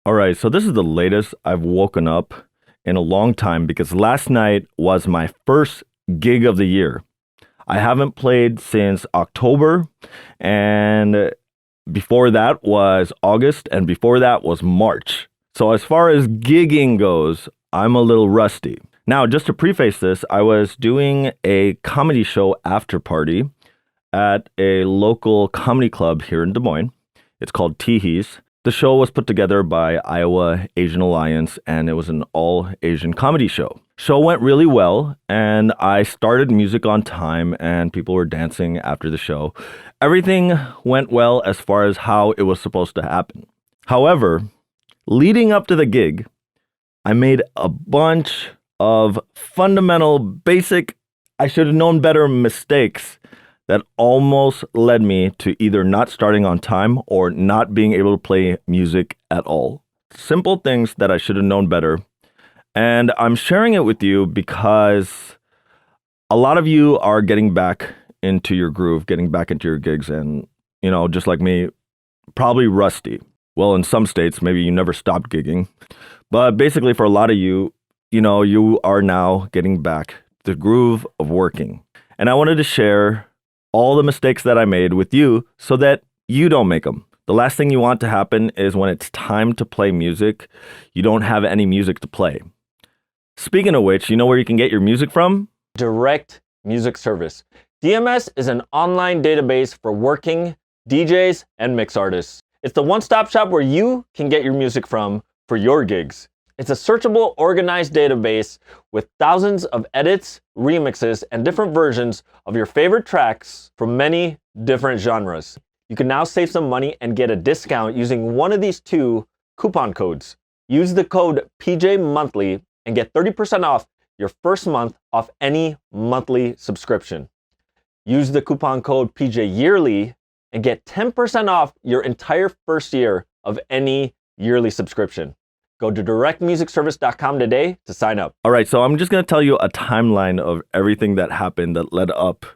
All right, so this is the latest I've woken up in a long time because last night was my first gig of the year. I haven't played since October, and before that was August, and before that was March. So, as far as gigging goes, I'm a little rusty. Now, just to preface this, I was doing a comedy show after party at a local comedy club here in Des Moines. It's called Teehees. The show was put together by Iowa Asian Alliance, and it was an all-Asian comedy show. Show went really well, and I started music on time, and people were dancing after the show. Everything went well as far as how it was supposed to happen. However, leading up to the gig, I made a bunch of fundamental, basic, I should have known better mistakes that almost led me to either not starting on time or not being able to play music at all. Simple things that I should have known better. And I'm sharing it with you because a lot of you are getting back into your groove, getting back into your gigs, and, just like me, probably rusty. Well, in some states, maybe you never stopped gigging. But basically, for a lot of you, you are now getting back to the groove of working. And I wanted to share all the mistakes that I made with you so that you don't make them. The last thing you want to happen is when it's time to play music, you don't have any music to play. Speaking of which, you know where you can get your music from? Direct Music Service. DMS is an online database for working DJs and mix artists. It's the one-stop shop where you can get your music from for your gigs. It's a searchable, organized database with thousands of edits, remixes, and different versions of your favorite tracks from many different genres. You can now save some money and get a discount using one of these two coupon codes. Use the code PJMonthly and get 30% off your first month off any monthly subscription. Use the coupon code PJYearly and get 10% off your entire first year of any yearly subscription. Go to directmusicservice.com today to sign up. All right, so I'm just going to tell you a timeline of everything that happened that led up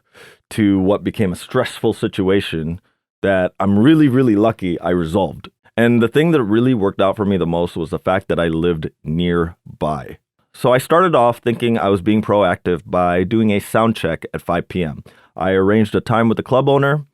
to what became a stressful situation that I'm really, really lucky I resolved. And the thing that really worked out for me the most was the fact that I lived nearby. So I started off thinking I was being proactive by doing a sound check at 5 p.m. I arranged a time with the club owner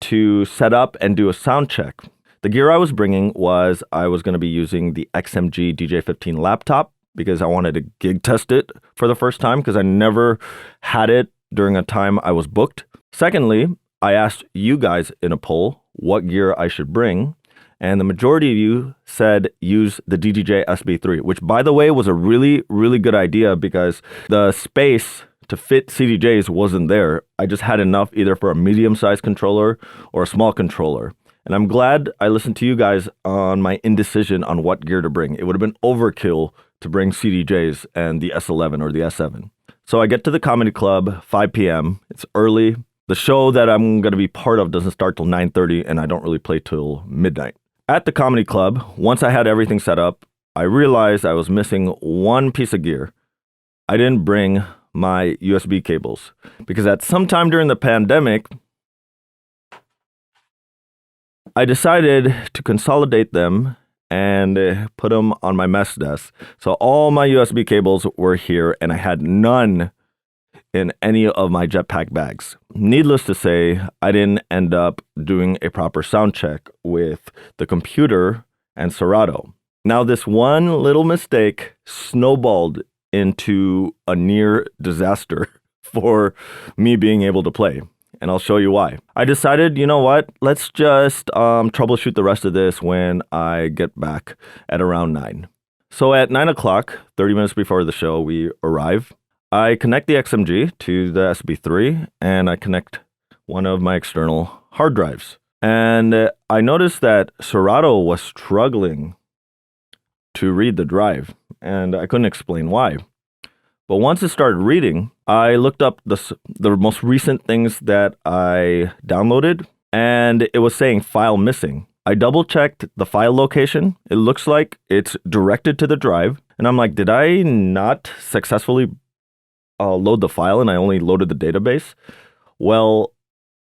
to set up and do a sound check. The gear I was bringing was I was going to be using the XMG DJ15 laptop because I wanted to gig test it for the first time because I never had it during a time I was booked. Secondly, I asked you guys in a poll what gear I should bring, and the majority of you said use the DJI SB3, which, by the way, was a really, really good idea because the space to fit CDJs wasn't there. I just had enough either for a medium-sized controller or a small controller. And I'm glad I listened to you guys on my indecision on what gear to bring. It would have been overkill to bring CDJs and the S11 or the S7. So I get to the comedy club, 5 p.m. It's early. The show that I'm going to be part of doesn't start till 9:30, and I don't really play till midnight. At the comedy club, once I had everything set up, I realized I was missing one piece of gear. I didn't bring my USB cables because at some time during the pandemic, I decided to consolidate them and put them on my mess desk. So all my USB cables were here and I had none in any of my jetpack bags. Needless to say, I didn't end up doing a proper sound check with the computer and Serato. Now this one little mistake snowballed into a near disaster for me being able to play. And I'll show you why. I decided, you know what, let's just troubleshoot the rest of this when I get back at around 9. So at 9 o'clock, 30 minutes before the show, we arrive. I connect the XMG to the SB3 and I connect one of my external hard drives. And I noticed that Serato was struggling to read the drive and I couldn't explain why. But once it started reading, I looked up the most recent things that I downloaded, and it was saying file missing. I double-checked the file location. It looks like it's directed to the drive, and I'm like, did I not successfully load the file and I only loaded the database? Well,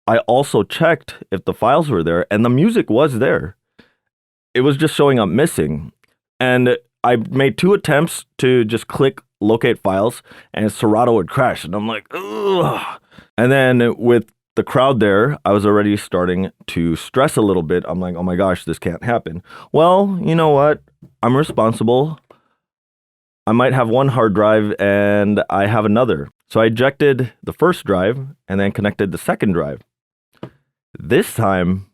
I also checked if the files were there, and the music was there. It was just showing up missing. And I made 2 attempts to just click locate files, and Serato would crash. And I'm like, ugh. And then with the crowd there, I was already starting to stress a little bit. I'm like, oh my gosh, this can't happen. Well, you know what? I'm responsible. I might have one hard drive and I have another. So I ejected the first drive and then connected the second drive. This time,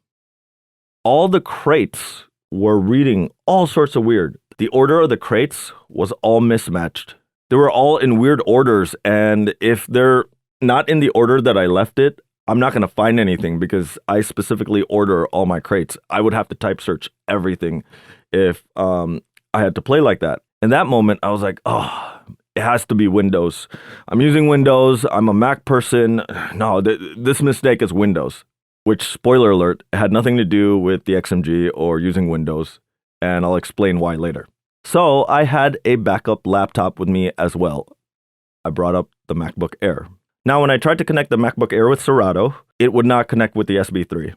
all the crates were reading all sorts of weird. The order of the crates was all mismatched. They were all in weird orders, and if they're not in the order that I left it, I'm not going to find anything because I specifically order all my crates. I would have to type search everything if I had to play like that. In that moment, I was like, oh, it has to be Windows. I'm using Windows. I'm a Mac person. No, this mistake is Windows, which, spoiler alert, had nothing to do with the XMG or using Windows, and I'll explain why later. So I had a backup laptop with me as well. I brought up the MacBook Air. Now, when I tried to connect the MacBook Air with Serato, it would not connect with the SB3.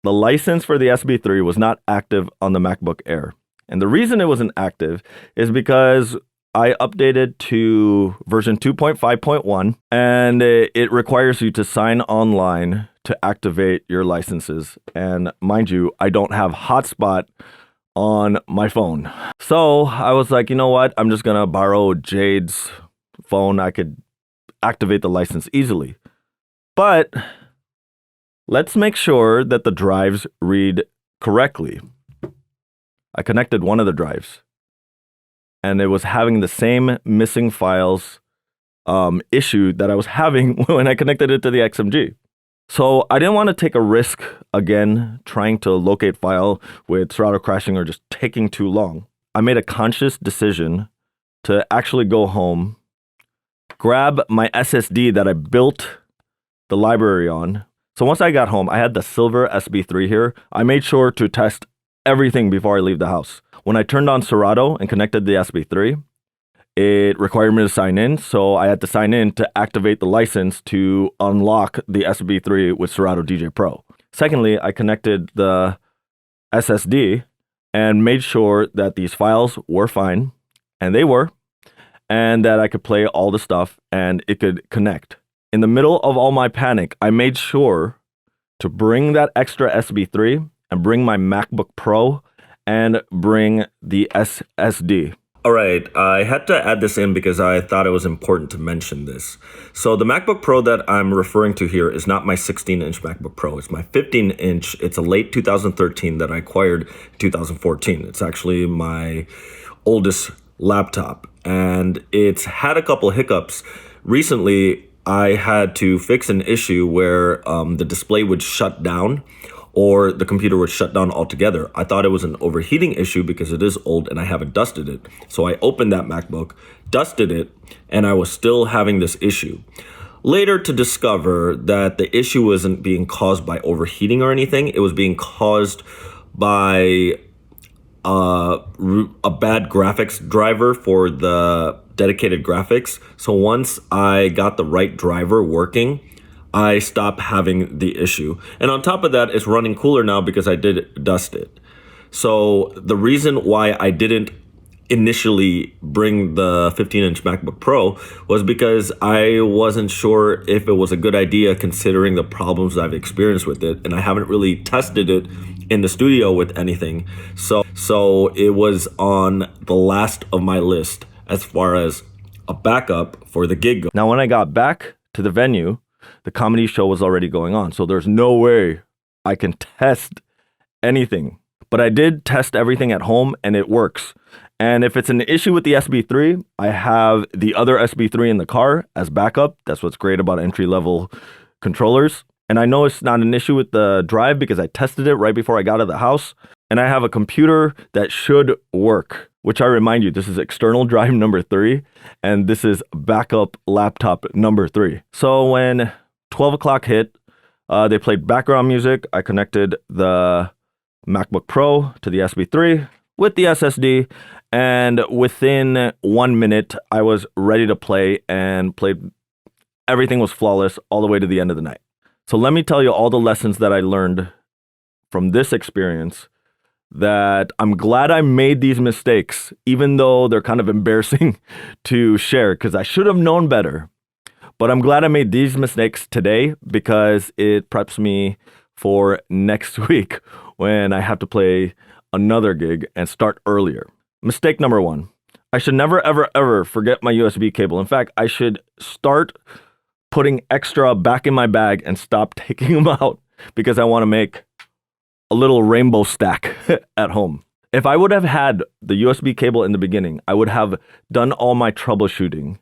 The license for the SB3 was not active on the MacBook Air. And the reason it wasn't active is because I updated to version 2.5.1, and it requires you to sign online to activate your licenses. And mind you, I don't have hotspot on my phone. So I was like, you know what? I'm just going to borrow Jade's phone. I could activate the license easily. But let's make sure that the drives read correctly. I connected one of the drives, and it was having the same missing files issue that I was having when I connected it to the XMG. So I didn't want to take a risk again trying to locate file with Serato crashing or just taking too long. I made a conscious decision to actually go home, grab my SSD that I built the library on. So once I got home, I had the silver SB3 here. I made sure to test everything before I leave the house. When I turned on Serato and connected the SB3, it required me to sign in, so I had to sign in to activate the license to unlock the SB3 with Serato DJ Pro. Secondly, I connected the SSD and made sure that these files were fine, and they were, and that I could play all the stuff and it could connect. In the middle of all my panic, I made sure to bring that extra SB3 and bring my MacBook Pro and bring the SSD. All right, I had to add this in because I thought it was important to mention this. So the MacBook Pro that I'm referring to here is not my 16-inch MacBook Pro. It's my 15-inch. It's a late 2013 that I acquired in 2014. It's actually my oldest laptop, and it's had a couple hiccups. Recently, I had to fix an issue where the display would shut down or the computer would shut down altogether. I thought it was an overheating issue because it is old and I haven't dusted it. So I opened that MacBook, dusted it, and I was still having this issue. Later to discover that the issue wasn't being caused by overheating or anything. It was being caused by a bad graphics driver for the dedicated graphics. So once I got the right driver working, I stopped having the issue. And on top of that, it's running cooler now because I did dust it. So the reason why I didn't initially bring the 15-inch MacBook Pro was because I wasn't sure if it was a good idea considering the problems I've experienced with it. And I haven't really tested it in the studio with anything. So it was on the last of my list as far as a backup for the gig. Now, when I got back to the venue, the comedy show was already going on, so there's no way I can test anything. But I did test everything at home, and it works. And if it's an issue with the SB3, I have the other SB3 in the car as backup. That's what's great about entry-level controllers. And I know it's not an issue with the drive because I tested it right before I got out of the house. And I have a computer that should work, which I remind you, this is external drive number 3, and this is backup laptop number 3. So when 12 o'clock hit, they played background music. I connected the MacBook Pro to the SB3 with the SSD, and within 1 minute, I was ready to play and played. Everything was flawless all the way to the end of the night. So let me tell you all the lessons that I learned from this experience that I'm glad I made these mistakes, even though they're kind of embarrassing to share because I should have known better. But I'm glad I made these mistakes today because it preps me for next week when I have to play another gig and start earlier. Mistake number 1. I should never, ever, ever forget my USB cable. In fact, I should start putting extra back in my bag and stop taking them out because I want to make a little rainbow stack at home. If I would have had the USB cable in the beginning, I would have done all my troubleshooting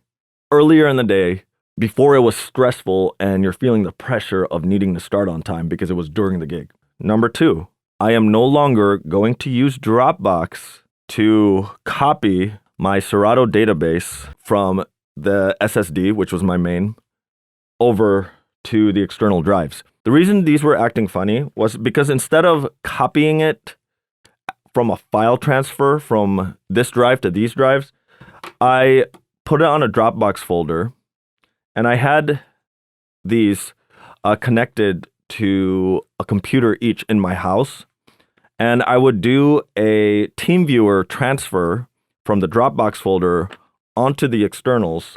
earlier in the day before it was stressful and you're feeling the pressure of needing to start on time because it was during the gig. Number 2, I am no longer going to use Dropbox to copy my Serato database from the SSD, which was my main, over to the external drives. The reason these were acting funny was because instead of copying it from a file transfer from this drive to these drives, I put it on a Dropbox folder and I had these connected to a computer each in my house. And I would do a TeamViewer transfer from the Dropbox folder onto the externals.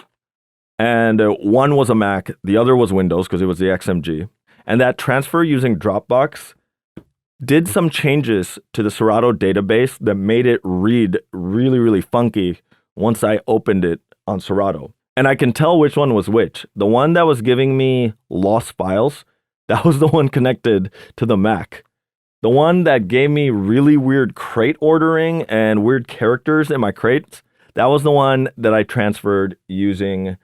And one was a Mac, the other was Windows because it was the XMG. And that transfer using Dropbox did some changes to the Serato database that made it read really, really funky once I opened it on Serato. And I can tell which one was which. The one that was giving me lost files, that was the one connected to the Mac. The one that gave me really weird crate ordering and weird characters in my crates, that was the one that I transferred using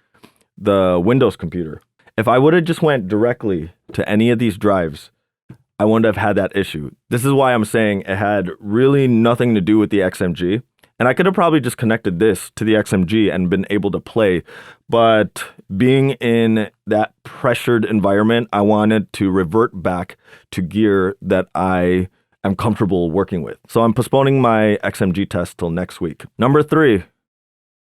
the Windows computer. If I would have just went directly to any of these drives, I wouldn't have had that issue. This is why I'm saying it had really nothing to do with the XMG. And I could have probably just connected this to the XMG and been able to play. But being in that pressured environment, I wanted to revert back to gear that I am comfortable working with. So I'm postponing my XMG test till next week. Number 3,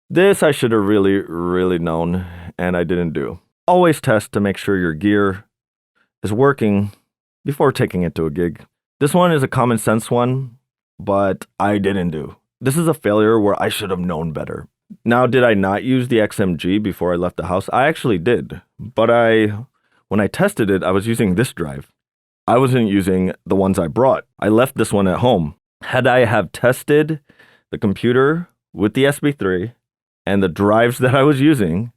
this I should have really, really known, and I didn't do. Always test to make sure your gear is working before taking it to a gig. This one is a common sense one, but I didn't do. This is a failure where I should have known better. Now, did I not use the XMG before I left the house? I actually did, but when I tested it, I was using this drive. I wasn't using the ones I brought. I left this one at home. Had I have tested the computer with the SB3 and the drives that I was using,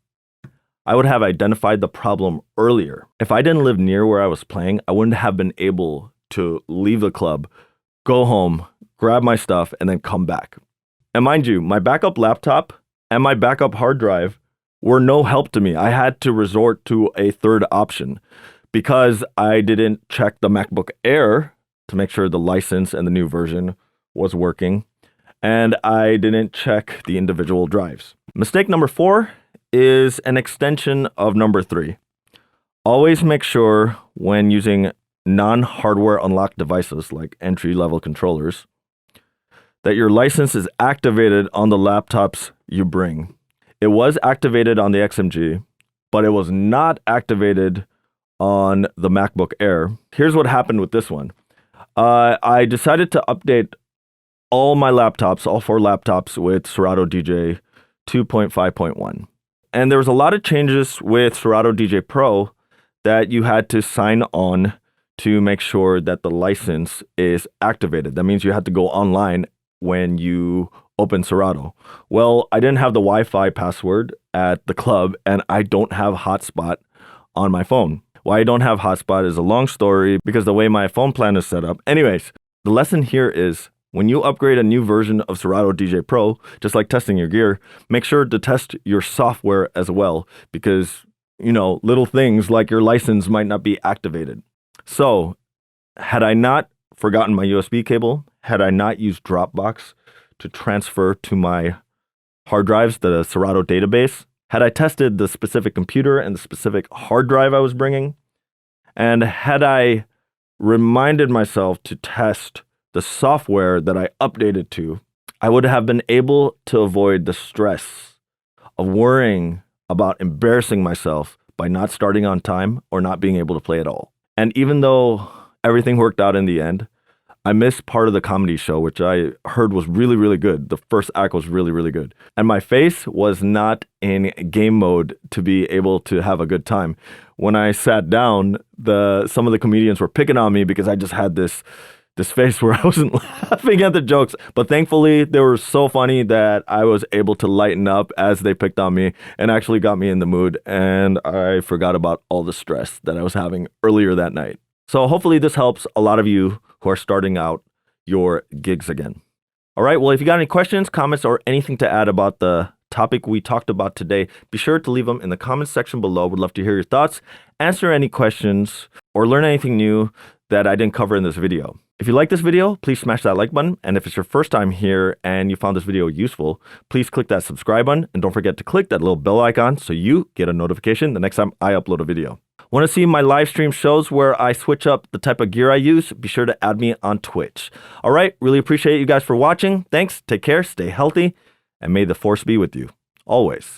I would have identified the problem earlier. If I didn't live near where I was playing, I wouldn't have been able to leave the club, go home, grab my stuff, and then come back. And mind you, my backup laptop and my backup hard drive were no help to me. I had to resort to a third option because I didn't check the MacBook Air to make sure the license and the new version was working, and I didn't check the individual drives. Mistake number 4 is an extension of number 3. Always make sure when using non-hardware unlocked devices like entry-level controllers that your license is activated on the laptops you bring. It was activated on the XMG, but it was not activated on the MacBook Air. Here's what happened with this one. I decided to update all my laptops, all 4 laptops with Serato DJ 2.5.1. And there was a lot of changes with Serato DJ Pro that you had to sign on to make sure that the license is activated. That means you had to go online when you open Serato. Well, I didn't have the Wi-Fi password at the club, and I don't have hotspot on my phone. Why I don't have hotspot is a long story because the way my phone plan is set up. Anyways, the lesson here is when you upgrade a new version of Serato DJ Pro, just like testing your gear, make sure to test your software as well because, little things like your license might not be activated. So, had I not forgotten my USB cable, had I not used Dropbox to transfer to my hard drives, the Serato database, had I tested the specific computer and the specific hard drive I was bringing, and had I reminded myself to test the software that I updated to, I would have been able to avoid the stress of worrying about embarrassing myself by not starting on time or not being able to play at all. And even though everything worked out in the end, I missed part of the comedy show, which I heard was really, really good. The first act was really, really good. And my face was not in game mode to be able to have a good time. When I sat down, some of the comedians were picking on me because I just had this face where I wasn't laughing at the jokes. But thankfully, they were so funny that I was able to lighten up as they picked on me and actually got me in the mood. And I forgot about all the stress that I was having earlier that night. So hopefully this helps a lot of you who are starting out your gigs again. All right, well, if you got any questions, comments, or anything to add about the topic we talked about today, be sure to leave them in the comments section below. Would love to hear your thoughts, answer any questions, or learn anything new that I didn't cover in this video. If you like this video, please smash that like button. And if it's your first time here and you found this video useful, please click that subscribe button. And don't forget to click that little bell icon so you get a notification the next time I upload a video. Want to see my live stream shows where I switch up the type of gear I use? Be sure to add me on Twitch. All right, really appreciate you guys for watching. Thanks, take care, stay healthy, and may the force be with you always.